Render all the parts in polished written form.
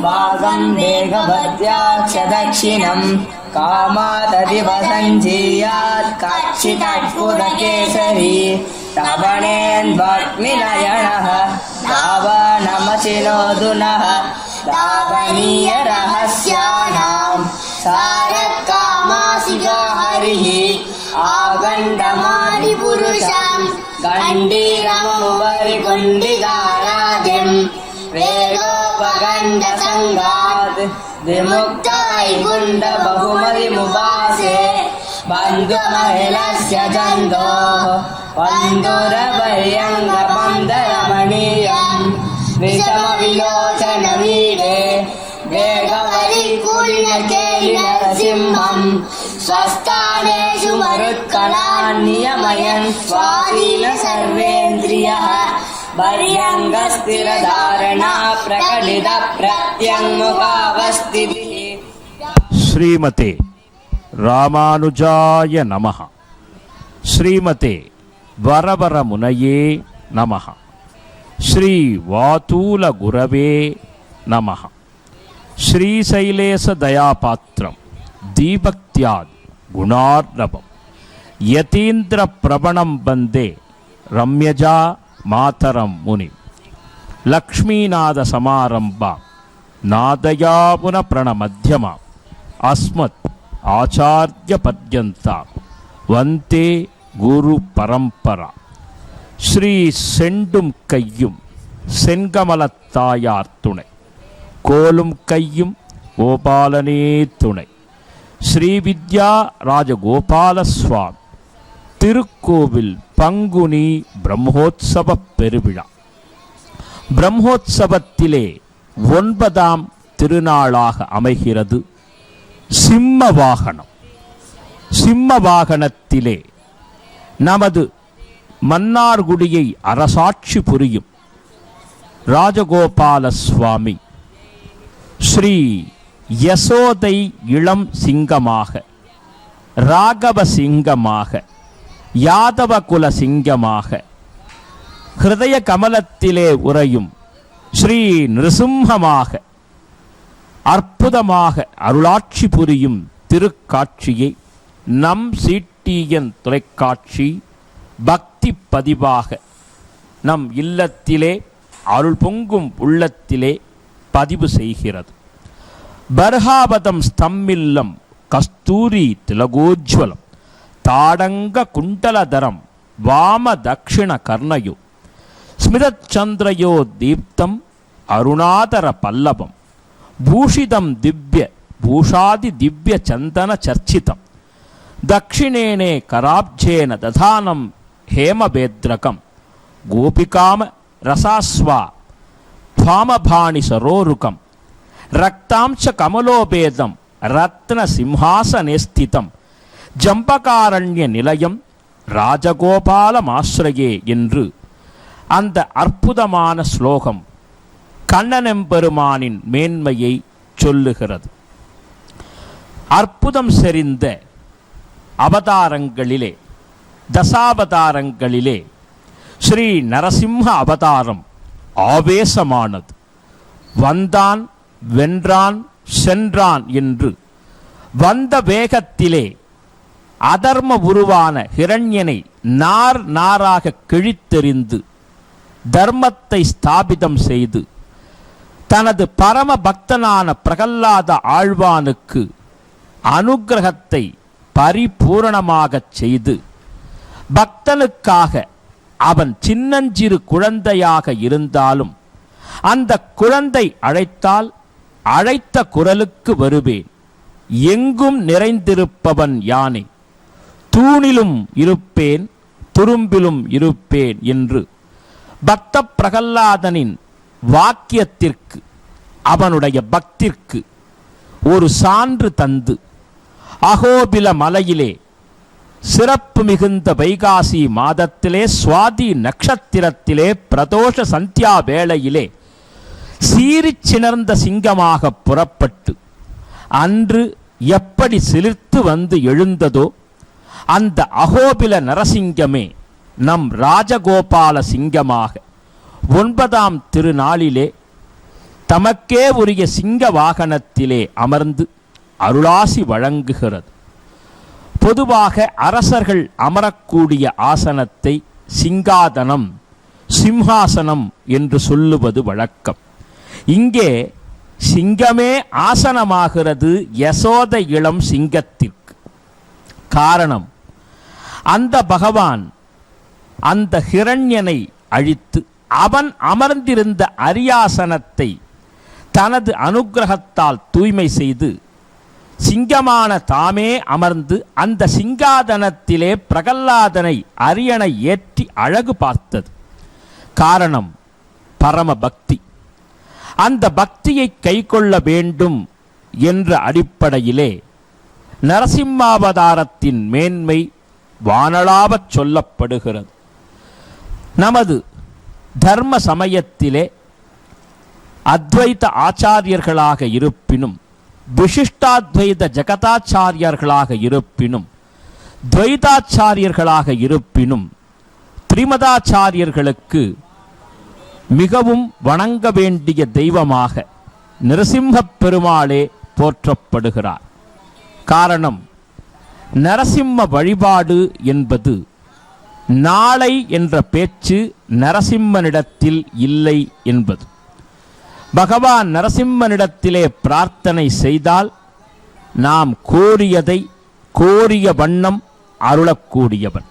भागं वेगवत्याक्ष दक्षिणं कामादधिवसञ्जीयात् कक्षितत्पुरकेसरी तवणेन्द्वग्निनयनः दावनमशिनोदुनः दावनीयरहस्यानां सारकामासिका हरिः आगण्डमादिपुरुषं गण्डीरमुपरिकुण्डिकारादिं वेगोपगण्डसङ्गात् विमुक्तवैकुण्ठ बहुमतिमुपासे बन्धुमहिलस्य जन्तोः बन्धुरपर्यङ्गबन्धरमणीयं विषमविलोचनमीडे वेगवरिकुलिनकेलिनरसिंहं स्वस्थानेषु मरुत्कलान् नियमयन् स्वाधीन सर्वेन्द्रियः पर्यङ्गस्थिरधारणा प्रकटित प्रत्यङ्मुखावस्थितिः. श्रीमते रामानुजाय नमः. श्रीमते वरवरमुनये नमः. श्री वातूल गुरवे नमः. श्रीशैलेश दयापात्रं दीभक्त्याद् गुणार्णवं यतीन्द्र प्रवणं वन्दे रम्यजा मातरं मुनि लक्ष्मीनाद समारंभा नादयामुन प्रणमध्यमा अस्मत् आचार्य पर्यन्ता वन्दे गुरु परंपरा. श्री செண்டும் கையும் செங்கமலத்தாயார் துணை கோலும் கையும் கோபாலனே துணை. ஸ்ரீ வித்யா ராஜகோபால சுவாமி திருக்கோவில் பங்குனி பிரம்மோத்சவ பெருவிழா. பிரம்மோத்சவத்திலே 9ஆம் திருநாளாக அமைகிறது சிம்ம வாகனம். சிம்ம வாகனத்திலே நமது மன்னார்குடியை அரசாட்சி புரியும் ராஜகோபால சுவாமி ஸ்ரீ யசோதை இளம் சிங்கமாக, ராகவ சிங்கமாக, யாதவ குல சிங்கமாக, ஹிருதய கமலத்திலே உறையும் ஸ்ரீ நிருசிம்மமாக அற்புதமாக அருளாட்சி புரியும் திருக்காட்சியை நம் சிடிஎன் தொலைக்காட்சி பக்தி பதிவாக நம் இல்லத்திலே அருள் பொங்கும் உள்ளத்திலே பதிவு செய்கிறது. பர்ஹாபதம் ஸ்தம்மில்லம் கஸ்தூரி திலகோஜ்வலம் தாடங்க குண்டலதரம் வாம தக்ஷிண கர்ணயோ ஸ்மிதச்சந்திரயோ தீப்தம் அருணாதர பல்லவம் பூஷிதம் திவ்ய பூஷாதி திவ்ய சந்தன சர்ச்சிதம் தக்ஷிணேனே கராப்ஜேன ததானம் ஹேமபேத்ரகம் கோபிகாம ரசாஸ்வா பாமபாணி சரோருகம் ரக்தாம்ச கமலோபேதம் ரத்ன சிம்ஹாசனே ஸ்திதம் ஜம்பகாரண்ய நிலையம் ராஜகோபாலமாஸ்ரயே என்று அந்த அற்புதமான ஸ்லோகம் கண்ணனெம்பெருமானின் மேன்மையை சொல்லுகிறது. அற்புதம் செறிந்த அவதாரங்களிலே தசாவதாரங்களிலே ஸ்ரீ நரசிம்ம அவதாரம் ஆவேசமானது. வந்தான் வென்றான் சென்றான் என்று வந்த வேகத்திலே அதர்ம உருவான ஹிரண்யனை நார் நாராக கிழித்தெறிந்து தர்மத்தை ஸ்தாபிதம் செய்து தனது பரம பக்தனான பிரகல்லாத ஆழ்வானுக்கு அனுக்கிரகத்தை பரிபூரணமாகச் செய்து பக்தனுக்காக அவன் சின்னஞ்சிறு குழந்தையாக இருந்தாலும் அந்த குழந்தை அழைத்தால் அழைத்த குரலுக்கு வருவேன், எங்கும் நிறைந்திருப்பவன் யானே, தூணிலும் இருப்பேன் துரும்பிலும் இருப்பேன் என்று பக்த பிரகல்லாதனின் வாக்கியத்திற்கு அவனுடைய பக்திற்கு ஒரு சான்று தந்து அகோபில மலையிலே சிறப்பு மிகுந்த வைகாசி மாதத்திலே சுவாதி நட்சத்திரத்திலே பிரதோஷ சந்தியா வேளையிலே சீறிச் சினர்ந்த சிங்கமாக புறப்பட்டு அன்று எப்படி சிலிர்த்து வந்து எழுந்ததோ அந்த அகோபில நரசிங்கமே நம் ராஜகோபால சிங்கமாக 9ஆம் திருநாளிலே தமக்கே உரிய சிங்க வாகனத்திலே அமர்ந்து அருளாசி வழங்குகிறது. பொதுவாக அரசர்கள் அமரக்கூடிய ஆசனத்தை சிங்காதனம், சிம்ஹாசனம் என்று சொல்லுவது வழக்கம். இங்கே சிங்கமே ஆசனமாகிறது யசோத இளம் சிங்கத்திற்கு. காரணம், அந்த பகவான் அந்த ஹிரண்யனை அழித்து அவன் அமர்ந்திருந்த அரியாசனத்தை தனது அனுக்கிரகத்தால் தூய்மை செய்து சிங்கமான தாமே அமர்ந்து அந்த சிங்காதனத்திலே பிரகல்லாதனை அரியணை ஏற்றி அழகு பார்த்தது. காரணம், பரம பக்தி. அந்த பக்தியை கைக்கொள்ள வேண்டும் என்ற அடிப்படையிலே நரசிம்மாவதாரத்தின் மேன்மை வானளாவச் சொல்லப்படுகிறது. நமது தர்ம சமயத்திலே அத்வைத ஆச்சாரியர்களாக இருப்பினும், விசிஷ்டாத்வைத ஜகதாச்சாரியர்களாக இருப்பினும், துவைதாச்சாரியர்களாக இருப்பினும், திரிமதாச்சாரியர்களுக்கு மிகவும் வணங்க வேண்டிய தெய்வமாக நரசிம்மப் பெருமாளே போற்றப்படுகிறார். காரணம், நரசிம்ம வழிபாடு என்பது நாளை என்ற பேச்சு நரசிம்மனிடத்தில் இல்லை என்பது. பகவான் நரசிம்மனிடத்திலே பிரார்த்தனை செய்தால் நாம் கோரியதை கோரிய வண்ணம் அருளக்கூடியவன்.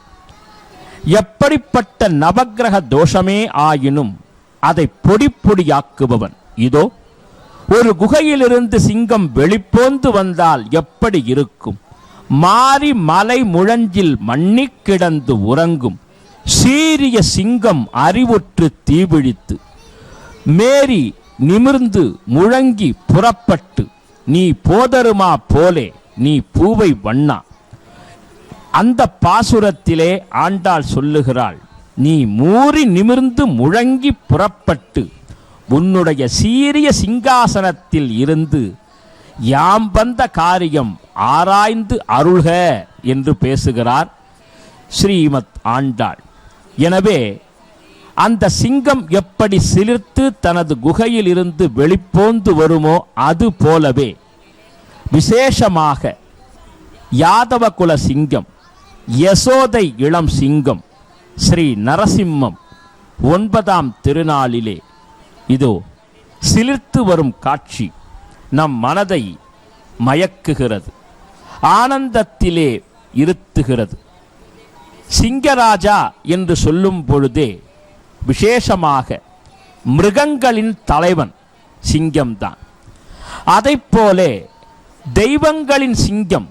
எப்படிப்பட்ட நவக்கிரக தோஷமே ஆயினும் அதை பொடி பொடியாக்குபவன். இதோ ஒரு குகையிலிருந்து சிங்கம் வெளிப்போந்து வந்தால் எப்படி இருக்கும்? மாறி மலை முழஞ்சில் மண்ணிக் கிடந்து உறங்கும் சீரிய சிங்கம் அறிவுற்று தீவிழித்து மேரி நிமிர்ந்து முழங்கி புறப்பட்டு நீ போதருமா போலே நீ பூவை வண்ணா. அந்த பாசுரத்திலே ஆண்டாள் சொல்லுகிறாள், நீ மூறி நிமிர்ந்து முழங்கி புறப்பட்டு உன்னுடைய சீரிய சிங்காசனத்தில் இருந்து யாம் வந்த காரியம் ஆராய்ந்து அருள்க என்று பேசுகிறார் ஸ்ரீமத் ஆண்டாள். எனவே அந்த சிங்கம் எப்படி சிலிர்த்து தனது குகையில் இருந்து வெளிப்போந்து வருமோ அது போலவே விசேஷமாக யாதவ குல சிங்கம், யசோதை இளம் சிங்கம், ஸ்ரீ நரசிம்மம் 9ஆம் திருநாளிலே இதோ சிலிர்த்து வரும் காட்சி நம் மனதை மயக்குகிறது, ஆனந்தத்திலே இருத்துகிறது. சிங்கராஜா என்று சொல்லும் பொழுதே விசேஷமாக மிருகங்களின் தலைவன் சிங்கம்தான். அதைப்போலே தெய்வங்களின் சிங்கம்,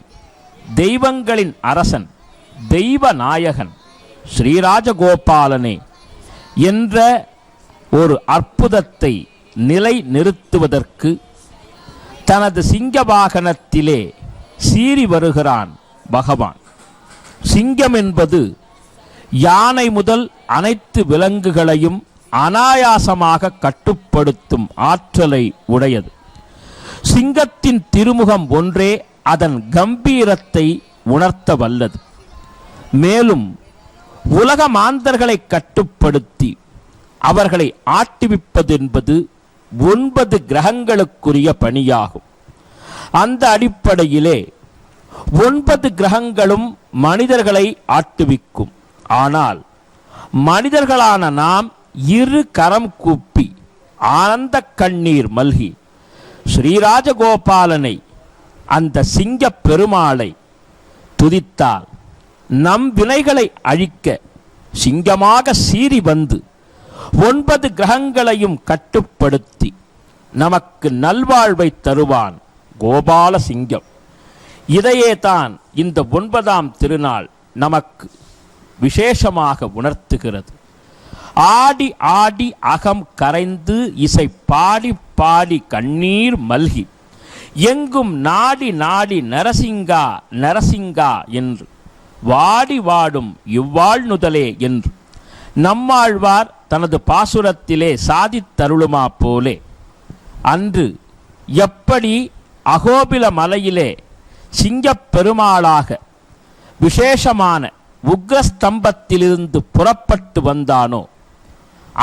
தெய்வங்களின் அரசன், தெய்வ நாயகன் ஸ்ரீராஜகோபாலனே என்ற ஒரு அற்புதத்தை நிலை நிறுத்துவதற்கு தனது சிங்க வாகனத்திலே சீறி வருகிறான் பகவான். சிங்கம் என்பது யானை முதல் அனைத்து விலங்குகளையும் அனாயாசமாக கட்டுப்படுத்தும் ஆற்றலை உடையது. சிங்கத்தின் திருமுகம் ஒன்றே அதன் கம்பீரத்தை உணர்த்த வல்லது. மேலும் உலக மாந்தர்களை கட்டுப்படுத்தி அவர்களை ஆட்டுவிப்பது என்பது 9 கிரகங்களுக்குரிய பணியாகும். அந்த அடிப்படையிலே 9 கிரகங்களும் மனிதர்களை ஆட்டுவிக்கும். ஆனால் மனிதர்களான நாம் 2 கரம் கூப்பி ஆனந்த கண்ணீர் மல்கி ஸ்ரீராஜகோபாலனை, அந்த சிங்க பெருமாளை துதித்தால் நம் வினைகளை அழிக்க சிங்கமாக சீறி வந்து 9 கிரகங்களையும் கட்டுப்படுத்தி நமக்கு நல்வாழ்வை தருவான் கோபால சிங்கம். இதையே தான் இந்த 9ஆம் திருநாள் நமக்கு விசேஷமாக உணர்த்துகிறது. ஆடி ஆடி அகம் கரைந்து இசை பாடி பாடி கண்ணீர் மல்கி எங்கும் நாடி நாடி நரசிங்கா நரசிங்கா என்று வாடி வாடும் இவ்வாழ்நுதலே என்று நம்மாழ்வார் தனது பாசுரத்திலே சாதித்தருளுமா போலே அன்று எப்படி அகோபில மலையிலே சிங்கப் பெருமாளாக விசேஷமான உக்ரஸ்தம்பத்திலிருந்து புறப்பட்டு வந்தானோ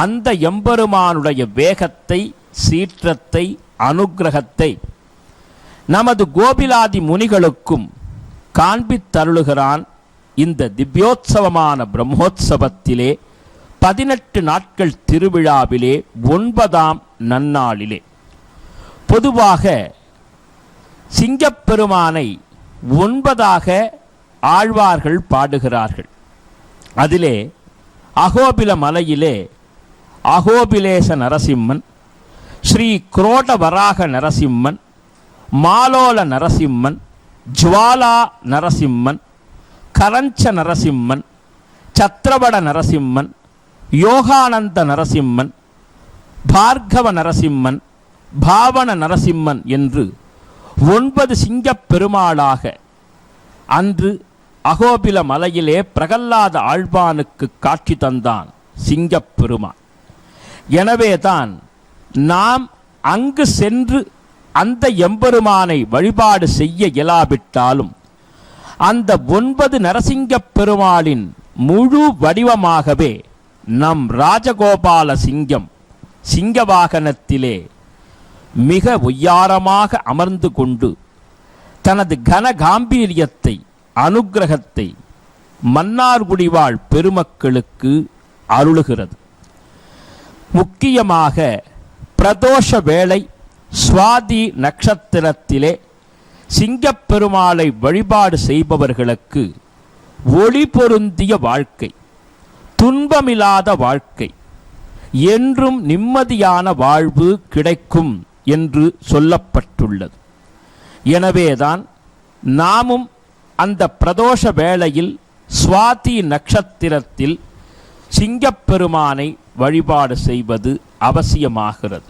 அந்த எம்பெருமானுடைய வேகத்தை சீற்றத்தை, அனுக்கிரகத்தை நமது கோபிலாதி முனிகளுக்கும் காண்பித்தருளுகிறான். இந்த திவ்யோத்சவமான பிரம்மோத்சவத்திலே 18 நாட்கள் திருவிழாவிலே 9ஆம் நன்னாளிலே பொதுவாக சிங்கப்பெருமானை 9ஆக ஆழ்வார்கள் பாடுகிறார்கள். அதிலே அகோபில மலையிலே அகோபிலேச நரசிம்மன், ஸ்ரீ குரோட வராக நரசிம்மன், மாலோல நரசிம்மன், ஜுவாலா நரசிம்மன், கரஞ்ச நரசிம்மன், சத்ரவட நரசிம்மன், யோகானந்த நரசிம்மன், பார்கவ நரசிம்மன், பாவன நரசிம்மன் என்று 9 சிங்கப் பெருமாளாக அன்று அகோபில மலையிலே பிரகல்லாத ஆழ்வானுக்கு காட்சி தந்தான் சிங்கப் பெருமான். எனவேதான் நாம் அங்கு சென்று அந்த எம்பெருமானை வழிபாடு செய்ய இயலாவிட்டாலும் அந்த 9 நரசிங்கப் பெருமாளின் முழு வடிவமாகவே நம் ராஜகோபால சிங்கம் சிங்க வாகனத்திலே மிக ஒய்யாரமாக அமர்ந்து கொண்டு தனது கன காம்பீரியத்தை, அனுக்கிரகத்தை மன்னார்குடிவாழ் பெருமக்களுக்கு அருளுகிறது. முக்கியமாக பிரதோஷ வேளை சுவாதி நட்சத்திரத்திலே சிங்கப்பெருமாளை வழிபாடு செய்பவர்களுக்கு ஒளி பொருந்திய வாழ்க்கை, துன்பமில்லாத வாழ்க்கை, என்றும் நிம்மதியான வாழ்வு கிடைக்கும் என்று சொல்லப்பட்டுள்ளது. எனவேதான் நாமும் அந்த பிரதோஷ வேளையில் சுவாதி நட்சத்திரத்தில் சிங்கப்பெருமானை வழிபாடு செய்வது அவசியமாகிறது.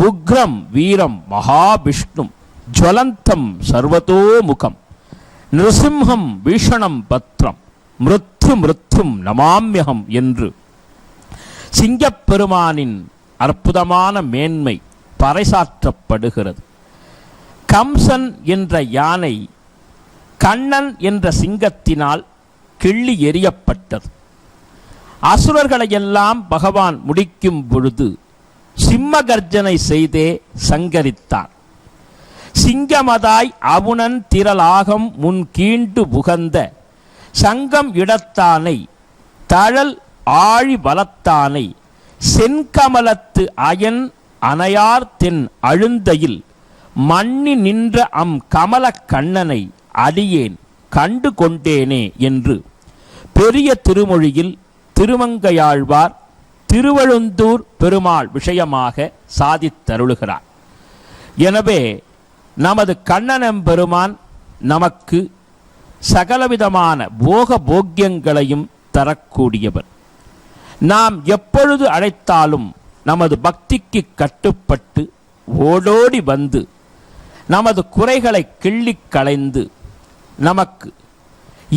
உக்ரம் வீரம் மகாவிஷ்ணும் ஜுவலந்தம் சர்வதோமுகம் நிருசிம்ஹம் பீஷணம் பத்ரம் மிருத்யும் நமாம்யகம் என்று சிங்கப்பெருமானின் அற்புதமான மேன்மை பறைசாற்றப்படுகிறது. கம்சன் என்ற யானை கண்ணன் என்ற சிங்கத்தினால் கிள்ளி எறியப்பட்டது. அசுரர்களையெல்லாம் பகவான் முடிக்கும் பொழுது சிம்மகர்ஜனை செய்தே சங்கரித்தான். சிங்கமதாய் அவுணன் திரளாகம் முன் கீண்டு புகந்த சங்கம் இடத்தானை தழல் ஆழி பலத்தானை சென்கமலத்து அயன் அணையார் தென் அழுந்தையில் மண்ணி நின்ற கமல கண்ணனை அடியேன் கண்டு கொண்டேனே என்று பெரிய திருமொழியில் திருமங்கையாழ்வார் திருவழுந்தூர் பெருமாள் விஷயமாக சாதித்தருளுகிறார். எனவே நமது கண்ணனெம்பெருமான் நமக்கு சகலவிதமான போக போக்கியங்களையும் தரக்கூடியவர். நாம் எப்பொழுது அழைத்தாலும் நமது பக்திக்கு கட்டுப்பட்டு ஓடோடி வந்து நமது குறைகளை கிள்ளிக் களைந்து நமக்கு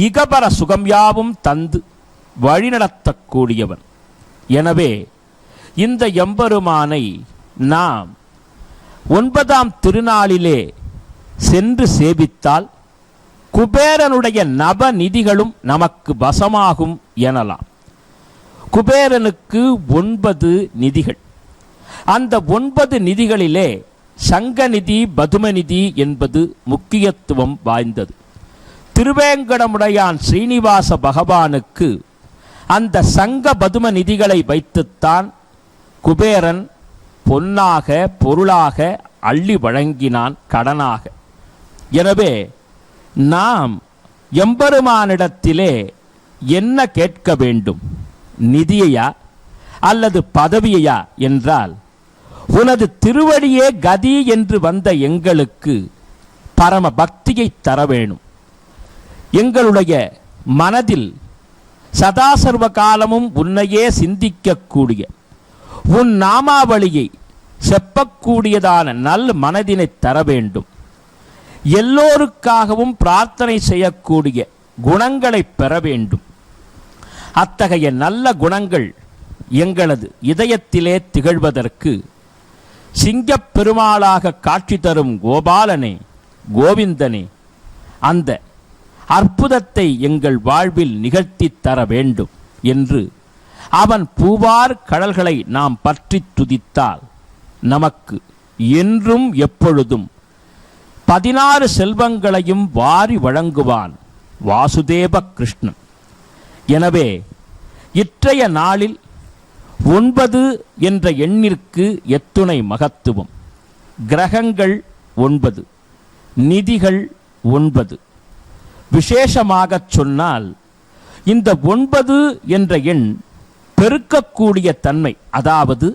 இகபர சுகம் யாவும் தந்து வழிநடத்தக்கூடியவன். எனவே இந்த எம்பெருமானை நாம் 9ஆம் திருநாளிலே சென்று சேவித்தால் குபேரனுடைய நவநிதிகளும் நமக்கு வசமாகும் எனலாம். குபேரனுக்கு 9 நிதிகள். அந்த 9 நிதிகளிலே சங்கநிதி பதுமநிதி என்பது முக்கியத்துவம் வாய்ந்தது. திருவேங்கடமுடையான் ஸ்ரீனிவாச பகவானுக்கு அந்த சங்க பதும நிதிகளை வைத்துத்தான் குபேரன் பொன்னாக பொருளாக அள்ளி வழங்கினான் கடனாக. எனவே நாம் எம்பெருமானிடத்திலே என்ன கேட்க வேண்டும்? நிதியையா அல்லது பதவியையா என்றால், உனது திருவடியே கதி என்று வந்த எங்களுக்கு பரம பக்தியை தர வேணும். எங்களுடைய மனதில் சதாசர்வ காலமும் உன்னையே சிந்திக்கக்கூடிய உன் நாமாவளியை செப்பக்கூடியதான நல் மனதினை தர வேண்டும். எல்லோருக்காகவும் பிரார்த்தனை செய்யக்கூடிய குணங்களை பெற வேண்டும். அத்தகைய நல்ல குணங்கள் எங்களது இதயத்திலே திகழ்வதற்கு சிங்கப் பெருமாளாக காட்சி தரும் கோபாலனே, கோவிந்தனே, அந்த அற்புதத்தை எங்கள் வாழ்வில் நிகழ்த்தி தர வேண்டும் என்று அவன் பூவார் கடல்களை நாம் பற்றி துதித்தால் நமக்கு என்றும் எப்பொழுதும் 16 செல்வங்களையும் வாரி வழங்குவான் வாசுதேவ கிருஷ்ணன். எனவே இற்றைய நாளில் 9 என்ற எண்ணிற்கு எத்துணை மகத்துவம். கிரகங்கள் 9, நிதிகள் 9. விசேஷமாகச் சொன்னால் இந்த 9 என்ற எண் பெருக்கக்கூடிய தன்மை, அதாவது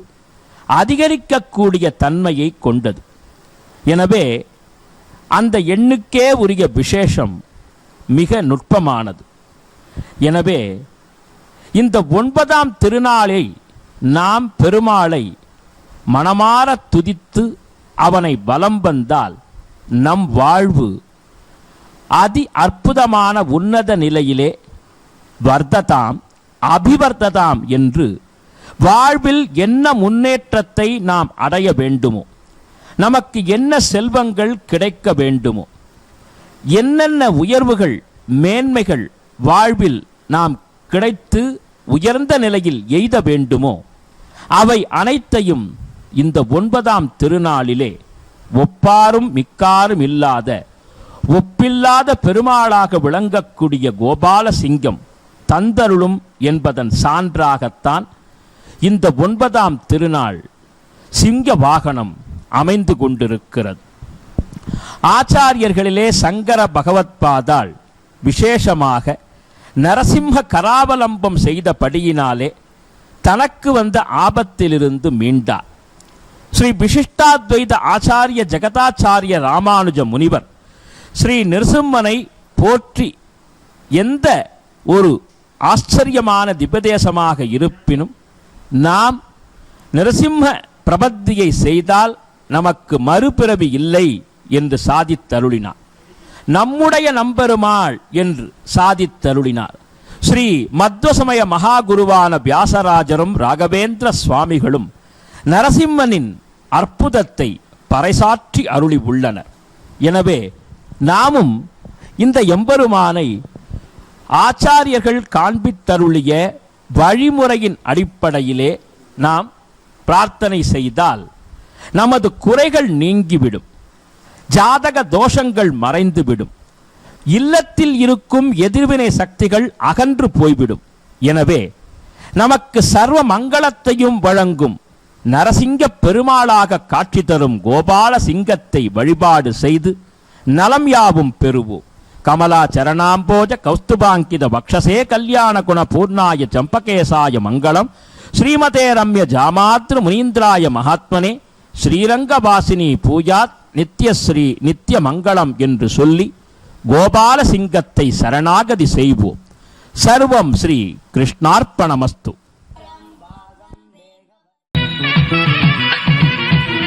அதிகரிக்கக்கூடிய தன்மையை கொண்டது. எனவே அந்த எண்ணுக்கே உரிய விசேஷம் மிக நுட்பமானது. எனவே இந்த 9ஆம் திருநாளை நாம் பெருமாளை மனமார துதித்து அவனை வலம் வந்தால் நம் வாழ்வு அதி அற்புதமான உன்னத நிலையிலே வர்த்ததாம் அபிவர்த்ததாம் என்று வாழ்வில் என்ன முன்னேற்றத்தை நாம் அடைய வேண்டுமோ, நமக்கு என்ன செல்வங்கள் கிடைக்க வேண்டுமோ, என்னென்ன உயர்வுகள் மேன்மைகள் வாழ்வில் நாம் கிடைத்து உயர்ந்த நிலையில் எய்த வேண்டுமோ அவை அனைத்தையும் இந்த 9ஆம் திருநாளிலே ஒப்பாரும் மிக்காரும் இல்லாத ஒப்பில்லாத பெருமாளாக விளங்கக்கூடிய கோபால சிங்கம் தந்தருளும் என்பதன் சான்றாகத்தான் இந்த 9ஆம் திருநாள் சிங்க வாகனம் அமைந்து கொண்டிருக்கிறது. ஆச்சாரியர்களிலே சங்கர பகவத்பாதாள் விசேஷமாக நரசிம்ம கராவலம்பம் செய்தபடியினாலே தனக்கு வந்த ஆபத்திலிருந்து மீண்டார். ஸ்ரீ விசிஷ்டாத்வைத ஆச்சாரிய ஜெகதாச்சாரிய ராமானுஜ முனிவர் ஸ்ரீ நிருசிம்மனை போற்றி எந்த ஒரு ஆச்சரியமான திபதேசமாக இருப்பினும் நாம் நிருசிம்ம பிரபத்தியை செய்தால் நமக்கு மறுபிறவி இல்லை என்று சாதித்தருளினார். நம்முடைய நம்பெருமாள் என்று சாதித்தருளினார். ஸ்ரீ மத்வசமய மகாகுருவான வியாசராஜரும் ராகவேந்திர சுவாமிகளும் நரசிம்மனின் அற்புதத்தை பறைசாற்றி அருளி உள்ளனர். எனவே நாமும் இந்த எம்பெருமானை ஆச்சாரியர்கள் காண்பித்தருளிய வழிமுறையின் அடிப்படையிலே நாம் பிரார்த்தனை செய்தால் நமது குறைகள் நீங்கிவிடும், ஜாதக தோஷங்கள் மறைந்துவிடும், இல்லத்தில் இருக்கும் எதிர்வினை சக்திகள் அகன்று போய்விடும். எனவே நமக்கு சர்வ மங்களத்தையும் வழங்கும் நரசிங்க பெருமாளாக காட்சி தரும் கோபால சிங்கத்தை வழிபாடு செய்து நலம் யாவும் பெறுவோம். கமலா சரணாம்போஜ கௌஸ்துபாங்கித வக்ஷசே கல்யாண குண பூர்ணாய சம்பகேசாய மங்களம். ஸ்ரீமதே ரம்ய ஜாமாத்ரு முனீந்திராய மகாத்மனே ஸ்ரீரங்கவாசினி பூஜாத் நித்யஸ்ரீ நித்திய மங்களம் என்று சொல்லி கோபால சிங்கத்தை சரணாகதி செய்வோம். சர்வம் ஸ்ரீ கிருஷ்ணார்ப்பணமஸ்து.